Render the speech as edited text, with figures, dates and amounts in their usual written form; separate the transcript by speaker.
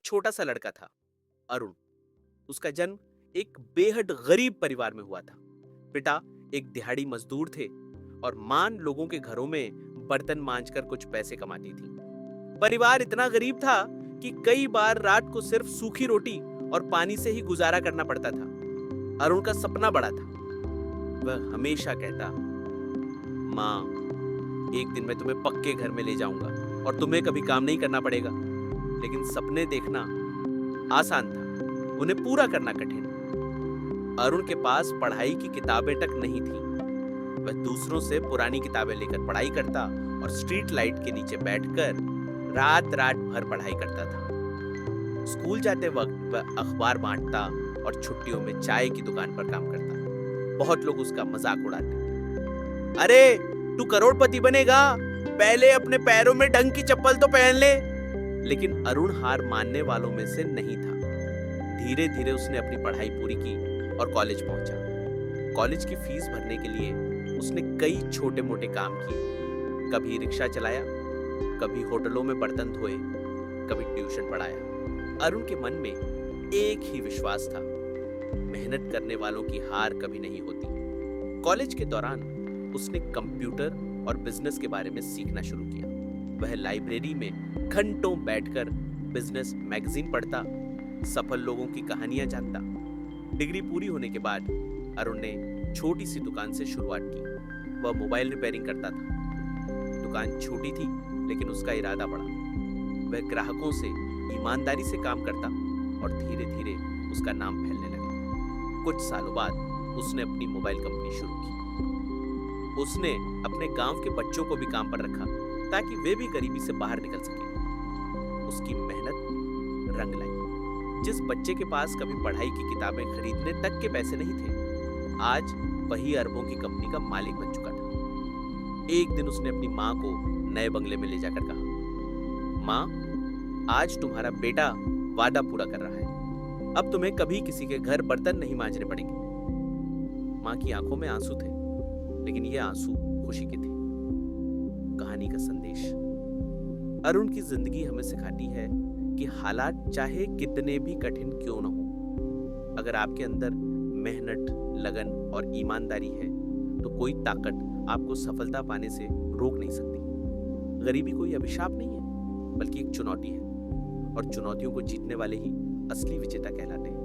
Speaker 1: छोटा सा लड़का था, अरुण। उसका जन्म एक बेहद गरीब परिवार में हुआ था। पिता एक दिहाड़ी मजदूर थे और मां लोगों के घरों में बर्तन मांजकर कुछ पैसे कमाती थी। परिवार इतना गरीब था कि कई बार रात को सिर्फ सूखी रोटी और पानी से ही गुजारा करना पड़ता था। अरुण का सपना बड़ा था। वह हमेशा कहता, माँ, एक दिन मैं तुम्हें पक्के घर में ले जाऊंगा और तुम्हें कभी काम नहीं करना पड़ेगा। लेकिन सपने देखना आसान था, उन्हें पूरा करना कठिन। अरुण के पास पढ़ाई की किताबें तक नहीं थी। वह दूसरों से पुरानी किताबें लेकर पढ़ाई करता और स्ट्रीट लाइट के नीचे बैठकर रात रात भर पढ़ाई करता था। स्कूल जाते वक्त वह अखबार बांटता और छुट्टियों में चाय की दुकान पर काम करता। बहुत लोग उसका मजाक उड़ाते, अरे तू करोड़पति बनेगा, पहले अपने पैरों में ढंग की चप्पल तो पहन ले। लेकिन अरुण हार मानने वालों में से नहीं था। धीरे धीरे उसने अपनी पढ़ाई पूरी की और कॉलेज पहुंचा। कॉलेज की फीस भरने के लिए उसने कई छोटे मोटे काम किए। कभी रिक्शा चलाया, कभी होटलों में बर्तन धोए, कभी ट्यूशन पढ़ाया। अरुण के मन में एक ही विश्वास था, मेहनत करने वालों की हार कभी नहीं होती। कॉलेज के दौरान उसने कंप्यूटर और बिजनेस के बारे में सीखना शुरू किया। वह लाइब्रेरी में घंटों बैठकर बिजनेस मैगजीन पढ़ता, सफल लोगों की कहानियां जानता। डिग्री पूरी होने के बाद अरुण ने छोटी सी दुकान से शुरुआत की। वह मोबाइल रिपेयरिंग करता था। दुकान छोटी थी लेकिन उसका इरादा बड़ा। वह ग्राहकों से ईमानदारी से काम करता और धीरे धीरे उसका नाम फैलने लगा। कुछ सालों बाद उसने अपनी मोबाइल कंपनी शुरू की। उसने अपने गांव के बच्चों को भी काम पर रखा ताकि वे भी गरीबी से बाहर निकल सके। उसकी मेहनत रंग लाई। जिस बच्चे के पास कभी पढ़ाई की किताबें खरीदने तक के पैसे नहीं थे, आज वही अरबों की कंपनी का मालिक बन चुका था। एक दिन उसने अपनी माँ को नए बंगले में ले जाकर कहा, माँ, आज तुम्हारा बेटा वादा पूरा कर रहा है। अब तुम्हें कभी किसी के घर बर्तन नहीं मांजने पड़ेंगे। माँ की आंखों में आंसू थे, लेकिन ये आंसू खुशी के थे। कहानी का संदेश, अरुण की जिंदगी हमें सिखाती है कि हालात चाहे कितने भी कठिन क्यों न हो, अगर आपके अंदर मेहनत, लगन और ईमानदारी है तो कोई ताकत आपको सफलता पाने से रोक नहीं सकती। गरीबी कोई अभिशाप नहीं है, बल्कि एक चुनौती है, और चुनौतियों को जीतने वाले ही असली विजेता कहलाते हैं।